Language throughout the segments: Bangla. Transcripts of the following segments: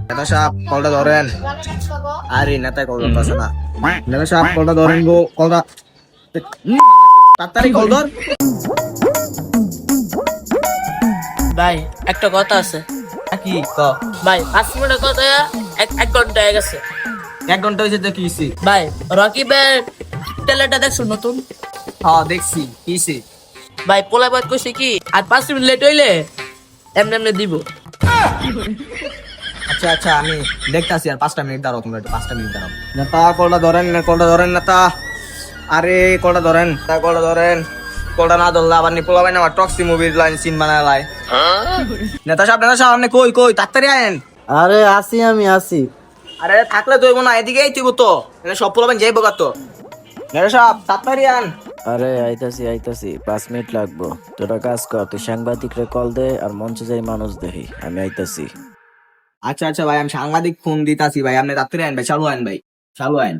নেতা সাহেব কলটা ধরেন। আরে নেতায় কল ধরতেছে না। নেতা সাহেব কলটা ধরেন গো, কলটা তাড়াতাড়ি কল ধর। ভাই একটা কথা আছে কি ক? ভাই, 5 মিনিটের কথা এক ঘন্টা হয়ে গেছে। 1 ঘন্টা হয়েছে তো কি হইছে? ভাই রকিবের টেলারটা দেখছো নতুন? হ্যাঁ দেখছি, কি হইছে? ভাই পোলাবাদ কইছে কি আর 5 মিনিট লেট হইলে এমনি এমনি দিব। আচ্ছা আচ্ছা, আমি দেখতাছি। আর 5টা মিনিট দাঁড়াও, তোমরা একটু 5টা মিনিট দাঁড়াও। নেতা কলটা ধরেন, কলটা ধরেন নেতা। আরে কলটা ধরেন, তা কলটা ধরেন। কলটা না ধরলে আবার নিপোলা ভাই না আমার টক্সি মুভির লাইন সিন বানায় লাই। নেতা সাহেব আপনি কই কই তাড়াতাড়ি আয়েন। আরে আমি আসি। আরে থাকলে তো হইব না, এদিকেই তুইব তো, সব পোলাবেন যাইব তো। নেতা সাহেব তাড়াতাড়ি আন। আরে আইতাছি 5 মিনিট লাগবো। তোরা কাজ কর, তুই সাংবাদিকরে কল দে আর মঞ্চে যাই মানুষ দেখি। আমি আইতাছি। আচ্ছা আচ্ছা ভাই, আমি সাংবাদিক ফোন দিতাছি ভাই, আপনি তাড়াতাড়ি আইন ভাই, চালু আইন ভাই, চালু আইন।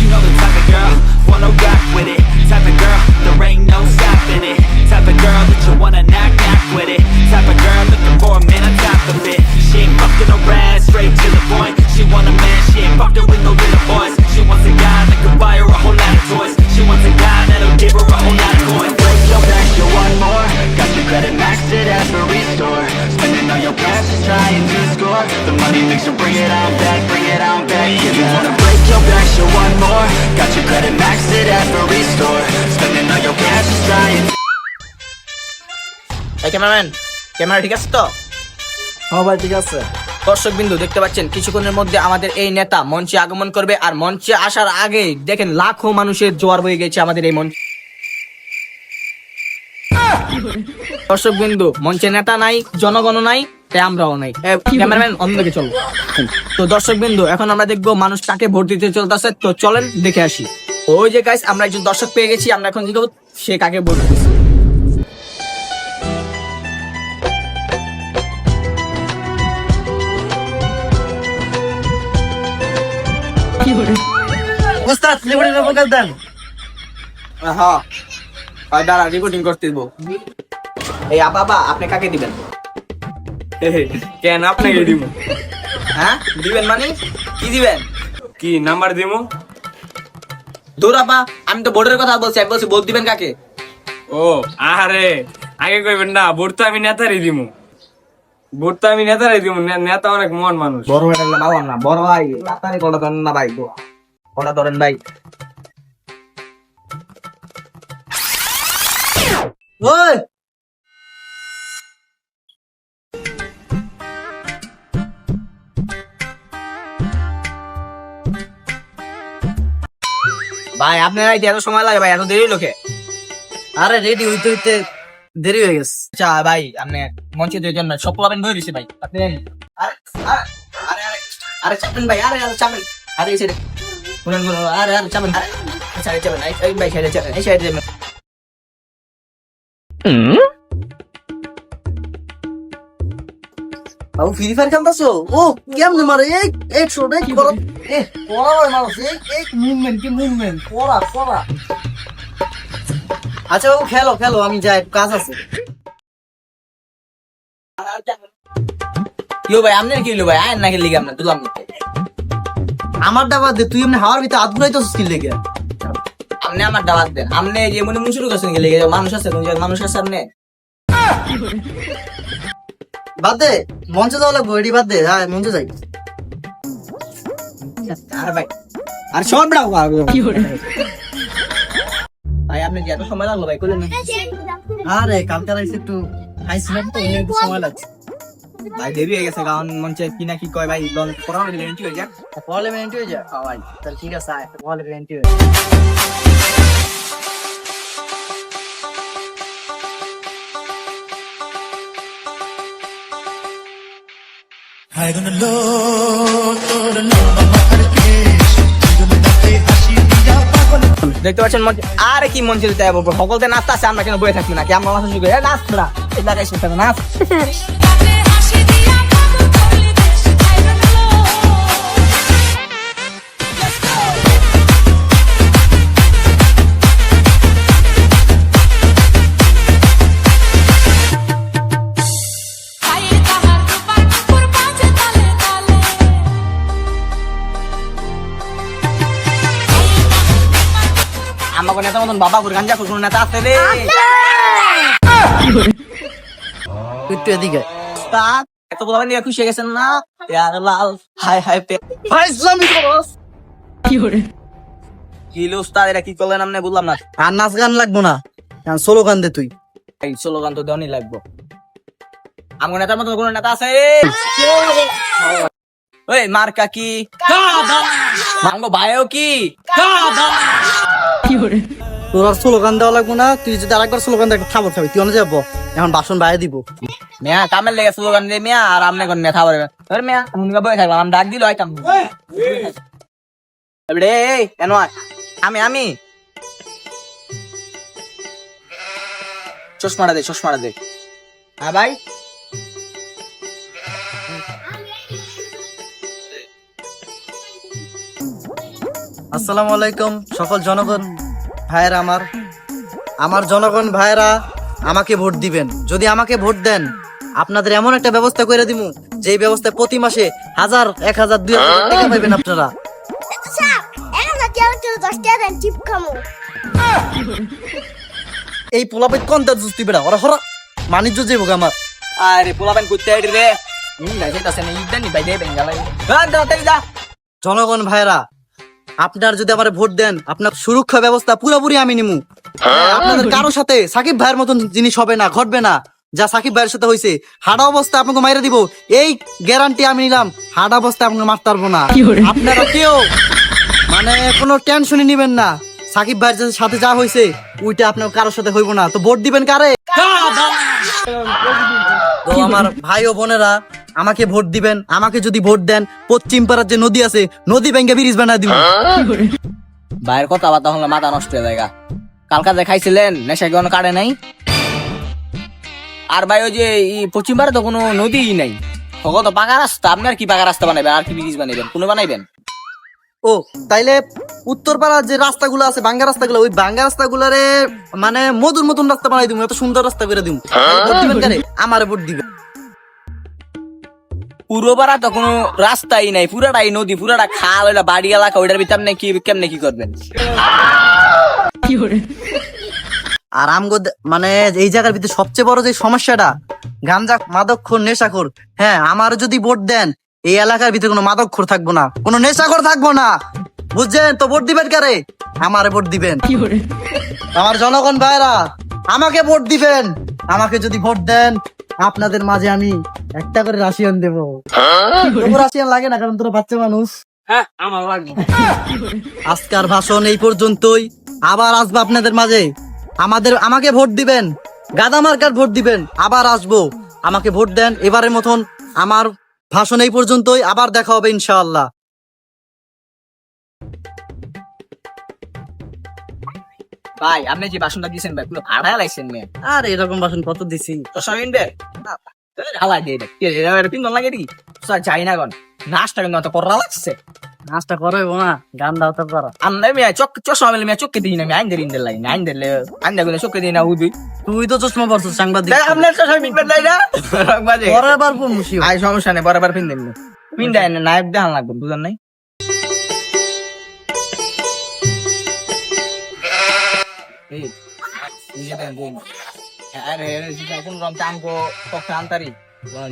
You know the type of girl, wanna rock with it. Type of girl, there ain't no stopping it. Type of girl that you wanna knock with it. Type of girl looking for a man on top of it. She ain't fucking around, straight to the point. She want a man, she ain't fucking with no little boys. She wants a guy that can buy her a whole lot of toys. She wants a guy that'll give her a whole lot of coins. Break your back, you want more. Got your credit maxed it as for restore. Spending all your cash just trying to score. The money makes you bring it on back, bring it on back. If you wanna break your back, you want more. Got your credit maxed it as for restore. Spending all your cash just trying. এই ক্যামেরাম্যান, ক্যামেরা ঠিক আছে তো? হ্যাঁ ভাই ঠিক আছে। দর্শক বিন্দু দেখতে পাচ্ছেন, কিছুক্ষণের মধ্যে আমাদের এই নেতা মঞ্চে আগমন করবে। আর মঞ্চে আসার আগে দেখেন লাখো মানুষের জোয়ার বয়ে গেছে আমাদের এই মঞ্চ। দর্শক বিন্দু, মঞ্চে নেতা নাই, জনগণ নাই, তাই আমরাও নাই। ক্যামেরাম্যান অন্যদিকে চলো। তো দর্শক বিন্দু, এখন আমরা দেখবো মানুষ কাকে ভোট দিতে চলতেছে। তো চলেন দেখে আসি। ওই যে গাইস, আমরা একজন দর্শক পেয়ে গেছি, আমরা এখন দেখবো সে কাকে ভোট দিচ্ছে। ওস্তাদ লিবরের ফোকাস দেন। হ্যাঁ ভাই, দাঁড়া, রিপোর্টিং করতে দিব। এই বাবা, আপনি কাকে দিবেন? কেন আপনাকে দিব? হ্যাঁ দিবেন মানে কি দিবেন? কি নাম্বার দিব? দৌড়াপা, আমি তো ভোটের কথা বলছি, আমি বলছি ভোট দিবেন কাকে? ও আরে আগে কইবেন না, ভোট তো আমি নেতারই দিব। ভোট তো আমি নেতারই দিব, নেতা অনেক মন মানুষ। বড় ভাই লাগলে মারলাম না, বড় ভাই তাড়াতাড়ি কলটা ধরেন না ভাই, কলটা ধরেন ভাই। ওই ভাই, আপনার এত সময় লাগে ভাই? এত দেরি লোকে? আরে রেডি হইতে হইতে দেরি হয়ে গেছে। আচ্ছা ভাই, আপনি মঞ্চে দুই জন সব পাবেন বই রয়েছে ভাই, আপনি আরে আরে আরে আরে চাপেন ভাই, আরে আরে চাপেন, আরে এসে শুনুন শুনুন, আরে আরে চাপেন, আরে সাইডে চাপেন, এই ভাই সাইডে চাপেন, এই সাইডে যাবেন। বাবু ফ্রি ফায়ার খেলতাছো? ও কেমনে মারে? এক শট এক করো। পড়া ভাই মানুষ, এক মুভমেন্ট কি মুভমেন্ট, পড়া। আচ্ছা বাবু খেলো খেলো, আমি যাই, কাজ আছে। কি ভাই, আপনার কি হলো ভাই? আয়েন না খেলি আপনার তুলাম না। আমার ডাবাদ দে, তুই এমনি হাওয়ার ভিতরে হাত ঘুরাইতেছিস কি লেগে? আপনি আমার দাওয়াত দেন, আপনি যে মনে মুশুরু করছেন গেলে মানুষ আছে, কোন জায়গায় মানুষ আছে আপনি? বাদ দে, মঞ্চে যাওয়া লাগবো, এডি বাদ দে, হ্যাঁ মঞ্চে যাই। আরে ভাই, আর শোন ব্রাও ভাই, আপনি যে এত সময় লাগলো ভাই কইলেন না? আরে কালকে রাইছে একটু খাইছিলাম তো, একটু সময় লাগছে। ভাই দেরি হয়ে গেছে, কারণ মঞ্চে কি না কি কয় ভাই, পড়ানো রেন্টি হয়ে যাক। পার্লামেন্ট হয়ে যা ভাই, তাহলে ঠিক আছে, পার্লামেন্ট হয়ে I don't know, mama, I can't. Don't let that hashi diya pagol. দেখতে পাচ্ছেন মঞ্চে আরে কি মঞ্চে দিতে হবে সকলতে নাচতে আছে আমরা কেন বয়ে থাকবি না কি আমরা নাচা শুরু করি নাচ তোরা এই লাগাই শুনতে হবে নাচ আমাকে নেতা মতন বাবা করে গাঞ্জা কোনো নেতা আছে রে একটু এদিকে উস্তাদ এত বলা নিয়ে খুশি হয়ে গেছেন না ইয়ার লাল হাই হাই পে ভাই ইসলামী খরচ কি লো উস্তাদ এটা কি করলেন আপনি বললাম না আর নাচ গান লাগবো না এখন সোলো গান দে তুই এই স্লোগান তো দেওয়ানি লাগবো আমার নেতার মতো কোনো নেতা আছে ওই মার্কা কি মাঙ্গো ভাইও কি তোর আর স্লোগান দেওয়া লাগবো না তুই যদি আরেকবার স্লোগান দেখ খাবো খাবি তুই অনে যাবো এখন বাসন বাইরে দিব মিয়া কামের লেগে স্লোগান দিয়ে মিয়া আর আপনি কোন নেতা বলবে তোর মিয়া মুনগা বই থাকলাম আমি ডাক দিল আইতাম এবারে এই কেন আমি চশমাটা দে হ্যাঁ ভাই আসসালামু আলাইকুম সকল জনগণ ভাইয়েরা আমার জনগণ ভাইয়েরা আমাকে ভোট দিবেন যদি আমাকে ভোট দেন আপনাদের এমন একটা ব্যবস্থা করে দিমু যেই ব্যবস্থায় প্রতি মাসে 1000 1000 2000 টাকা পাবেন আপনারা এই পোলাপেট কোন দাঁত জুস্তি বেড়া ওরা হরা বাণিজ্য যাইব আমার আরে পোলাপান করতে আইডি রে যাইতাছে না ইদানি ভাই দে বেঙ্গালাই দাও তাই যা জনগণ ভাইরা আপনার যদি আমার ভোট দেন আপনার সুরক্ষা ব্যবস্থা পুরোপুরি আমি নিমু আপনাদের কারোর সাথে সাকিব ভাইয়ের মতন জিনিস হবে না ঘটবে না যা সাকিব ভাইয়ের সাথে হয়েছে হাড়া অবস্থা আপনাকে মাইরে দিব এই গ্যারান্টি আমি নিলাম হাড়া অবস্থা আপনাকে মারতে পারবো না আপনারা কেউ মানে কোনো টেনশনই নিবেন না সাকিব ভাইয়ের সাথে যা হয়েছে ওইটা আপনার কারোর সাথে হইব না তো ভোট দিবেন কারে তো আমার ভাই ও বোনেরা আমাকে ভোট দিবেন আমাকে যদি ভোট দেন পশ্চিম পাড়ার যে নদী আছে নদী ভেঙে ব্রিজ বানায় দিব ভাইয়ের কথা বার্তা হলে মাথা নষ্ট হয়ে যায় কালকা দেখাইছিলেন নেশা কোনো কাটে নাই আর ভাই ওই যে পশ্চিম পাড়ে তো কোনো নদী নাই তখন তো পাকা রাস্তা আপনার কি পাকা রাস্তা বানাবেন আর কি ব্রিজ বানাবেন কোনো বানাইবেন ও তাইলে উত্তর পাড়ার যে রাস্তাগুলো আছে ভাঙ্গা রাস্তাগুলো ওই ভাঙ্গা রাস্তাগুলোরে মানে মধুর মতন রাস্তা বানাই দিব এত সুন্দর রাস্তা করে দিব ভোট দিবেন কারে আমারে ভোট দিবেন পুরো পাড়া তো কোনো রাস্তাই নাই পুরাটাই নদী পুরাটা খাল ওইটা বাড়ি এলাকা ওইটার ভিতরে আপনি কি কেমনে কি করবেন আর আমগো মানে এই জায়গার ভিতরে সবচেয়ে বড় যে সমস্যাটা গাঞ্জা মাদকখোর নেশাখোর হ্যাঁ আমার যদি ভোট দেন এই এলাকার ভিতরে কোনো মাদকখোর থাকবো না কোনো নেশাখোর থাকবো না বুঝছেন তো ভোট দিবেন কারে আমারে ভোট দিবেন আমার জনগণ ভাইরা আমাকে ভোট দিবেন আমাকে যদি ভোট দেন আপনাদের মাঝে আমি একটা করে রাশিয়ান দেবো রাশিয়ান লাগে না কারণ তোরা বাচ্চা মানুষ হ্যাঁ আমার লাগবে আজকের ভাষণ এই পর্যন্তই আবার আসবো আপনাদের মাঝে আমাকে ভোট দিবেন গাদা মার্কার ভোট দিবেন আবার আসবো আমাকে ভোট দেন এবারের মতন আমার ভাষণ এই পর্যন্তই আবার দেখা হবে ইনশাআল্লাহ ভাই আপনি যে বাসনটা দিয়েছেন ভাই পুরো ভাড়া লাইছেন মেয়ে আর এরকম ভাষণ কত দিছি তো সবিন বে হালাই দিয়ে দে পিন্দন লাগে কি যাই না গন নাচটা কিন্তু অত করা লাগছে নাচটা করবো না গান দাও তো করো আমরা মেয়ে চশমা মেলে মেয়ে চোখকে দিই না আমি আইন ইন্দের লাগে আইন দিলে আইন দেখলে চোখকে দিই না উদি তুই তো চশমা পড়ছিস সাংবাদিক আপনার চশমা মিটবেন নাই না বরাবর মুশি আই সমস্যা নেই বরাবর পিন দেন পিন দেয় না নাইব দেখান লাগবে বুঝলেন নাই এই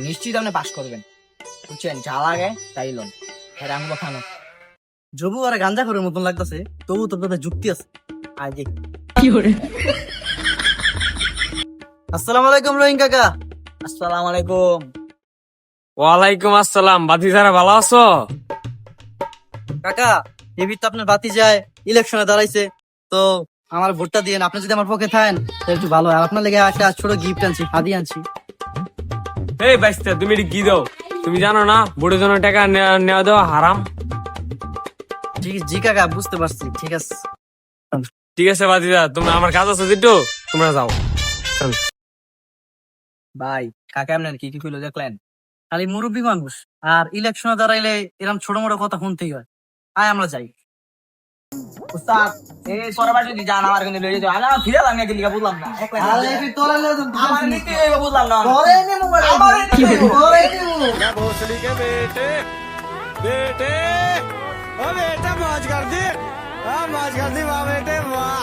নিশ্চিত আপনি পাস করবেন বুঝছেন যা লাগে তাই লোন রাঙ্গ খানো জবু আর গাঞ্জা করার মতন লাগতেছে তবু তোর কথা যুক্তি আছে আগে আসসালামু আলাইকুম রহিম কাকা আসসালামু আলাইকুম ওয়ালাইকুম আসসালাম বাতি যারা ভালো আছো কাকা এবার তো আপনার বাতি যায় ইলেকশনে দাঁড়াইছে তো আমার ভোটটা দিয়েন আপনি যদি আমার পক্ষে থাকেন তাহলে একটু ভালো হয় আর আপনার লেগে একটা ছোট গিফট আনছি হাদি আনছি এই বাইস্তা তুমি এটা কি দাও তুমি জানো না বুড়োর জন্য টাকা নেওয়া দেওয়া হারাম জি কাকা বুঝতে পারছি ঠিক আছে ঠিক আছে বাদিদা, তোমরা আমার কাজ আছে একটু, তোমরা যাও। ভাই কাকা আপনার কি কি কইলো দেখলেন? খালি মুরব্বী মানুষ, আর ইলেকশনে দাঁড়াইলে এরকম ছোট মোটো কথা শুনতেই হয়। আয় আমরা যাই। উস্তাদ এই পরবার যদি জান আমার কিন্তু লয়ে যেতে আনা ফিরে আমি একদিন লিখা বুঝলাম না আমার নীতি হইবো বুঝলাম না আমার নীতি হইবো। भोसड़ी के बेटे बेटे ओ बेटा मौज कर दी वाह बेटे वाह।